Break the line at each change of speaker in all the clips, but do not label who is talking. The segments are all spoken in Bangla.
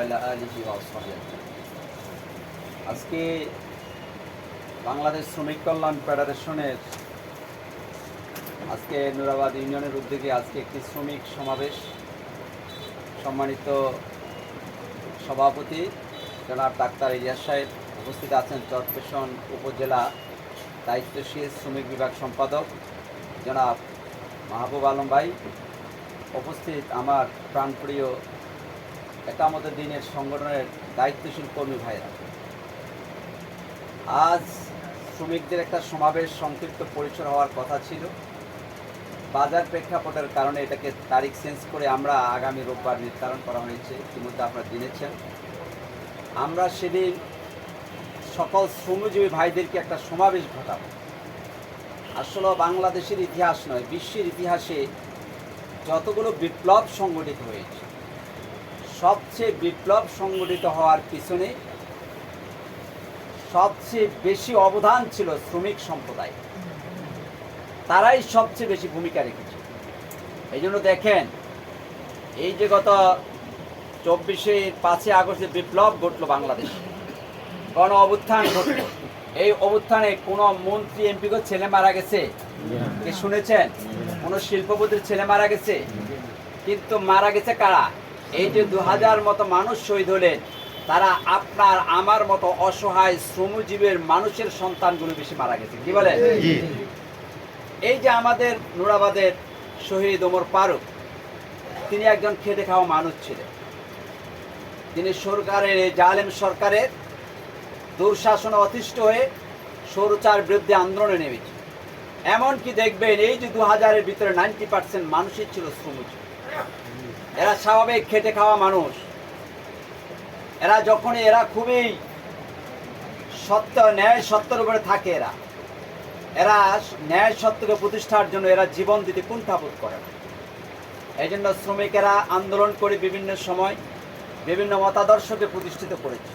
ওয়ালা আলিহি ওয়াসহাবিহি। আজকে বাংলাদেশ শ্রমিক কল্যাণ ফেডারেশনের আজকে নুরাবাদ ইউনিয়নের উদ্যোগে আজকে একটি শ্রমিক সমাবেশ। সম্মানিত সভাপতি জনাব ডাক্তার ইলিয়াস সাহেব উপস্থিত আছেন। চরপেশন উপজেলা দায়িত্বশীল শ্রমিক বিভাগ সম্পাদক জনাব মাহবুব আলম ভাই উপস্থিত, আমার প্রাণপ্রিয় একামতের দিনের সংগঠনের দায়িত্বশীল কর্মী ভাইরা। আজ শ্রমিকদের একটা সমাবেশ সংক্ষিপ্ত পরিসর হওয়ার কথা ছিল, বাজার প্রেক্ষাপটের কারণে এটাকে তারিখ চেঞ্জ করে আমরা আগামী রোববার নির্ধারণ করা হয়েছে। ইতিমধ্যে আপনারা জেনেছেন। আমরা সেদিন সকল শ্রমজীবী ভাইদেরকে একটা সমাবেশ ঘটাবো। আসলে বাংলাদেশের ইতিহাস নয়, বিশ্বের ইতিহাসে যতগুলো বিপ্লব সংগঠিত হয়েছে, সবচেয়ে বিপ্লব সংগঠিত হওয়ার পিছনে সবচেয়ে বেশি অবদান ছিল শ্রমিক সম্প্রদায়। তারাই সবচেয়ে বেশি ভূমিকা রেখেছে। এই জন্য দেখেন, এই যে গত 5ই আগস্টে বিপ্লব ঘটলো বাংলাদেশে, গণ অভ্যুত্থান ঘটলো। এই অভ্যুত্থানে কোনো মন্ত্রী এমপিকে ছেলে মারা গেছে কি শুনেছেন? কোনো শিল্পপতির ছেলে মারা গেছে? কিন্তু মারা গেছে কারা? এই যে 2000 মতো মানুষ শহীদ হলেন, তারা আপনার আমার মতো অসহায় শ্রমজীবীর মানুষের সন্তানগুলো বেশি মারা গেছে। কি বলেন? এই যে আমাদের নুরাবাদের শহীদ ওমর ফারুক, তিনি একজন খেটে খাওয়া মানুষ ছিলেন। তিনি সরকারের, এই জালেম সরকারের দুঃশাসনে অতিষ্ঠ হয়ে স্বৈরাচার বিরুদ্ধে আন্দোলনে নেমেছে। এমনকি দেখবেন, এই যে 2000-এর ভিতরে 90% মানুষই ছিল শ্রমজীবী। এরা স্বাভাবিক খেটে খাওয়া মানুষ। এরা খুবই সত্য, ন্যায় সত্যের উপরে থাকে। এরা ন্যায় সত্যকে প্রতিষ্ঠার জন্য এরা জীবন দিতে কুণ্ঠাবোধ করে না। এই জন্য শ্রমিকেরা আন্দোলন করে বিভিন্ন সময় বিভিন্ন মতাদর্শকে প্রতিষ্ঠিত করেছে।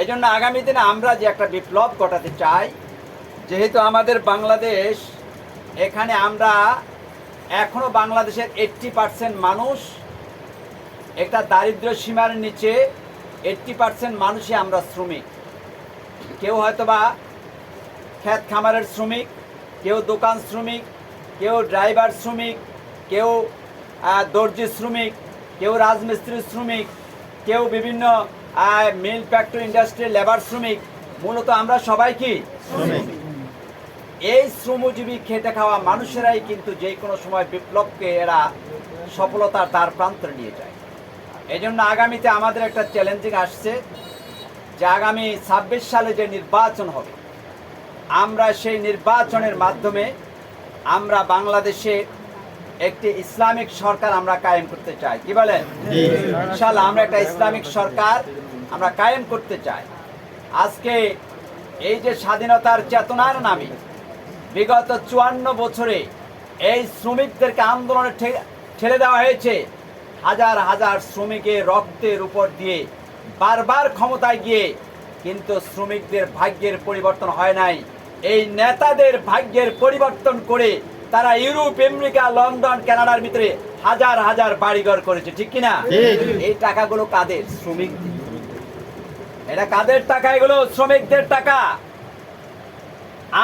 এই জন্য আগামী দিনে আমরা যে একটা বিপ্লব ঘটাতে চাই, যেহেতু আমাদের বাংলাদেশ, এখানে আমরা এখনো বাংলাদেশের 80% মানুষ একটা দারিদ্র্য সীমার নিচে। 80% মানুষই আমরা শ্রমিক। কেউ হয়তোবা ক্ষেত খামারের শ্রমিক, কেউ দোকান শ্রমিক, কেউ ড্রাইভার শ্রমিক, কেউ দর্জি শ্রমিক, কেউ রাজমিস্ত্রি শ্রমিক, কেউ বিভিন্ন মিল ফ্যাক্টরি ইন্ডাস্ট্রি লেবার শ্রমিক। মূলত আমরা সবাই কি শ্রমিক। এই শ্রমজীবী খেটে খাওয়া মানুষেরাই কিন্তু যে কোনো সময় বিপ্লবকে এরা সফলতার দ্বার প্রান্তে নিয়ে যায়। এই জন্য আগামীতে আমাদের একটা চ্যালেঞ্জিং আসছে যে আগামী 26 সালে যে নির্বাচন হবে, আমরা সেই নির্বাচনের মাধ্যমে আমরা বাংলাদেশে একটি ইসলামিক সরকার আমরা কায়েম করতে চাই। কি বলেন? ইনশাআল্লাহ আমরা একটা ইসলামিক সরকার আমরা কায়েম করতে চাই। আজকে এই যে স্বাধীনতার চেতনার নামে বিগত 54 বছরে এই শ্রমিকদেরকে আন্দোলনে ঠেলে দেওয়া হয়েছে। হাজার হাজার শ্রমিকের রক্তের উপর দিয়ে বারবার ক্ষমতায় গিয়ে কিন্তু শ্রমিকদের ভাগ্যের পরিবর্তন হয় নাই। এই নেতাদের ভাগ্যের পরিবর্তন করে তারা ইউরোপ, আমেরিকা, লন্ডন, কানাডার ভিতরে হাজার হাজার বাড়িঘর করেছে। ঠিক কিনা? এই টাকাগুলো কাদের? শ্রমিকদের। এটা কাদের টাকা? এগুলো শ্রমিকদের টাকা।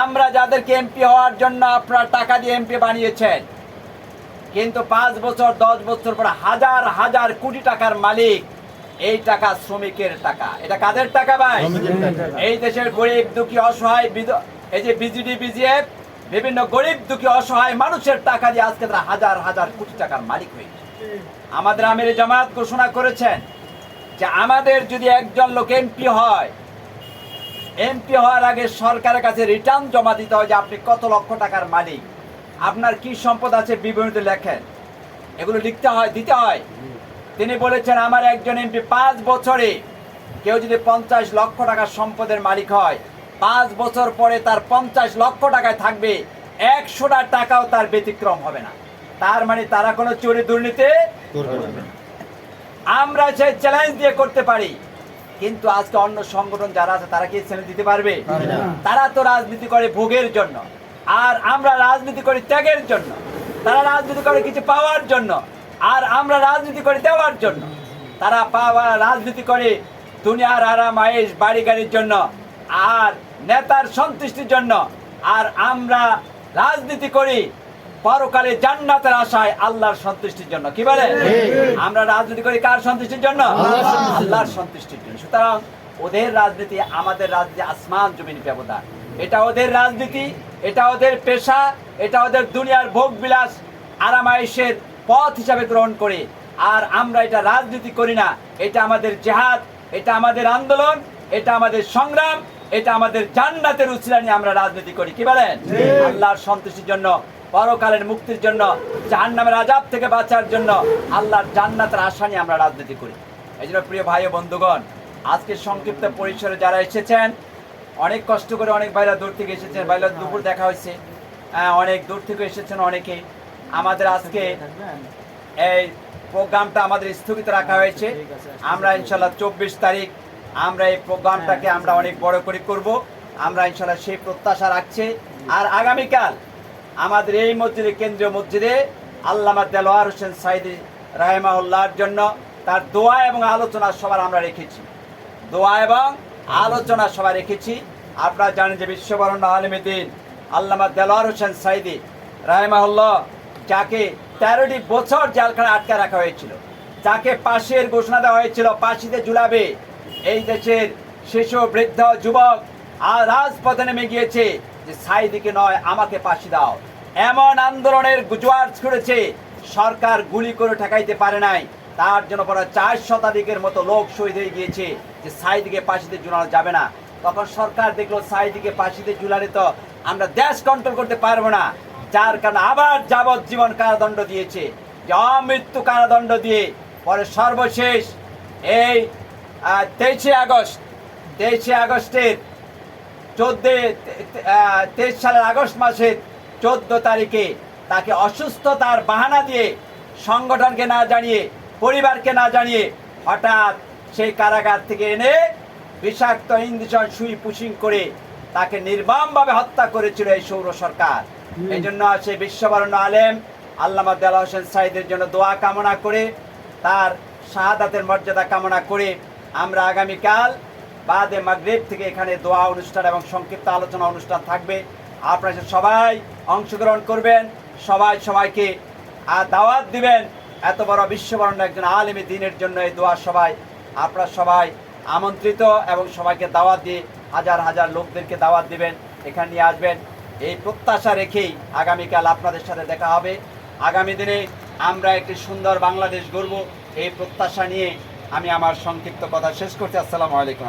আমরা যাদেরকে এমপি হওয়ার জন্য আপনারা টাকা দিয়ে এমপি বানিয়েছেন, কিন্তু 5 বছর 10 বছর পর হাজার হাজার কোটি টাকার মালিক এই টাকা শ্রমিকের টাকা। এটা কাদের টাকা ভাই? এই দেশের গরিব দুঃখী অসহায়, এই যে বিজেডি বিজিএফ, বিভিন্ন গরিব দুঃখী অসহায় মানুষের টাকা দিয়ে আজকে তারা হাজার হাজার কোটি টাকার মালিক হয়েছে। আমাদের আমির জামাত ঘোষণা করেছেন যে আমাদের যদি একজন লোক এমপি হয়, এমপি হওয়ার আগে সরকারের কাছে রিটার্ন জমা দিতে হয় যে আপনি কত লক্ষ টাকার মালিক, আপনার কি সম্পদ আছে বিবরণীতে লেখেন। এগুলো লিখতে হয়, দিতে হয়। তিনি বলেছেন আমার একজন এমপি 5 বছরে কেউ যদি 50 লক্ষ টাকার সম্পদের মালিক হয়, 5 বছর পরে তার 50 লক্ষ টাকায় থাকবে, 100টা টাকাও তার ব্যতিক্রম হবে না। তার মানে তারা কোনো চুরি দুর্নীতি করবে না। আমরা সেই চ্যালেঞ্জ দিয়ে করতে পারি, কিন্তু আজকে অন্য সংগঠন যারা আছে তারা কি চ্যালেঞ্জ দিতে পারবে? তারা তো রাজনীতি করে ভোগের জন্য, আর আমরা রাজনীতি করি ত্যাগের জন্য। তারা রাজনীতি করে কিছু পাওয়ার জন্য, আর আমরা রাজনীতি করে দেওয়ার জন্য। তারা পাওয়া রাজনীতি করে দুনিয়ার আরাম আয়েশ বাড়ি গাড়ির জন্য আর নেতার সন্তুষ্টির জন্য, আর আমরা রাজনীতি করি পরকালে জান্নাতের আশায় আল্লাহর সন্তুষ্টির জন্য। কি বলেন? আমরা রাজনীতি করি কার সন্তুষ্টির জন্য? আল্লাহর সন্তুষ্টির জন্য। সুতরাং ওদের রাজনীতি আমাদের রাজনীতি আসমান জমিন ব্যবধান। এটা ওদের রাজনীতি, এটা ওদের পেশা, এটা ওদের দুনিয়ার ভোগ বিলাস আরামায়েশের পথ হিসাবে গ্রহণ করে। আর আমরা এটা রাজনীতি করি না, এটা আমাদের জেহাদ, এটা আমাদের আন্দোলন, এটা আমাদের সংগ্রাম, এটা আমাদের জান্নাতের উসিলা নিয়ে আমরা রাজনীতি করি। কি বলেন? আল্লাহর সন্তুষ্টির জন্য, পরকালের মুক্তির জন্য, জাহান্নামের আযাব থেকে বাঁচার জন্য, আল্লাহর জান্নাতের আশা নিয়ে আমরা রাজনীতি করি। এই জন্য প্রিয় ভাই ও বন্ধুগণ, আজকে সংক্ষিপ্ত পরিসরে যারা এসেছেন, অনেক কষ্ট করে অনেক ভাইরা দূর থেকে এসেছেন, ভাইরা দুপুর দেখা হয়েছে, অনেক দূর থেকে এসেছেন অনেকে। আমাদের আজকে এই প্রোগ্রামটা আমাদের স্থগিত রাখা হয়েছে। আমরা ইনশাল্লাহ 24 তারিখ আমরা এই প্রোগ্রামটাকে আমরা অনেক বড় করে করব, আমরা ইনশাল্লাহ সেই প্রত্যাশা রাখছি। আর আগামীকাল আমাদের এই মসজিদে, কেন্দ্রীয় মসজিদে আল্লামা দেলোয়ার হোসেন সাইদি রাহিমাহুল্লাহর জন্য তার দোয়া এবং আলোচনা সবার আমরা রেখেছি, দোয়া এবং আলোচনা সবাই রেখেছি। আপনারা জানেন যে বিশ্ববরণ্য আলেম দ্বীন আল্লামা দেলোয়ার হোসেন সাইদি রাহিমাহুল্লাহ, যাকে 13টি বছর জেলখানায় আটকে রাখা হয়েছিল, যাকে ফাঁসির ঘোষণা দেওয়া হয়েছিল, ফাঁসিতে ঝুলাবে, এই দেশের শিশু, বৃদ্ধ, যুবক আর রাজপথে নেমে গিয়েছে যে সাইদিকে নয় আমাকে ফাঁসি দাও। এমন আন্দোলনের জোয়ার ছড়েছে, সরকার গুলি করে ঠেকাইতে পারে নাই। তার জন্য প্রায় 4 শতাধিকের মতো লোক শহীদ হয়ে গিয়েছে যে সাইদিকে ফাঁসিতে ঝুলানো যাবে না। তখন সরকার দেখলো সাইদিকে ফাঁসিতে ঝুলালে তো আমরা দেশ কন্ট্রোল করতে পারবো না, যার কারণে আবার যাবজ্জীবন কারাদণ্ড দিয়েছে, যে অমৃত্যু কারাদণ্ড দিয়ে পরে সর্বশেষ এই 23 আগস্টের 23 সালের আগস্ট মাসের 14 তারিখে তাকে অসুস্থতার বাহানা দিয়ে, সংগঠনকে না জানিয়ে, পরিবারকে না জানিয়ে হঠাৎ সেই কারাগার থেকে এনে বিষাক্ত ইঞ্জেকশন সুই পুশিং করে তাকে নির্মমভাবে হত্যা করেছিল এই সৌর সরকার। এই জন্য সেই বিশ্ববরণ্য আলেম আল্লামা দেলোয়ার হোসেন সাইদের জন্য দোয়া কামনা করে, তার শাহাদাতের মর্যাদা কামনা করে আমরা আগামীকাল বাদে মাগরিব থেকে এখানে দোয়া অনুষ্ঠান এবং সংক্ষিপ্ত আলোচনা অনুষ্ঠান থাকবে। আপনারা সবাই অংশগ্রহণ করবেন, সবাই সবাইকে দাওয়াত দিবেন। এত বড় বিশ্ববরণ্য একজন আলেমী দ্বীনের জন্য এই দোয়া সবাই, আপনারা সবাই আমন্ত্রিত এবং সবাইকে দাওয়াত দিয়ে হাজার হাজার লোকদেরকে দাওয়াত দিবেন, এখানে নিয়ে আসবেন। এই প্রত্যাশা রেখেই আগামীকাল আপনাদের সাথে দেখা হবে। আগামী দিনে আমরা একটি সুন্দর বাংলাদেশ গড়ব, এই প্রত্যাশা নিয়ে আমি আমার সংক্ষিপ্ত কথা শেষ করছি। আসসালামু আলাইকুম।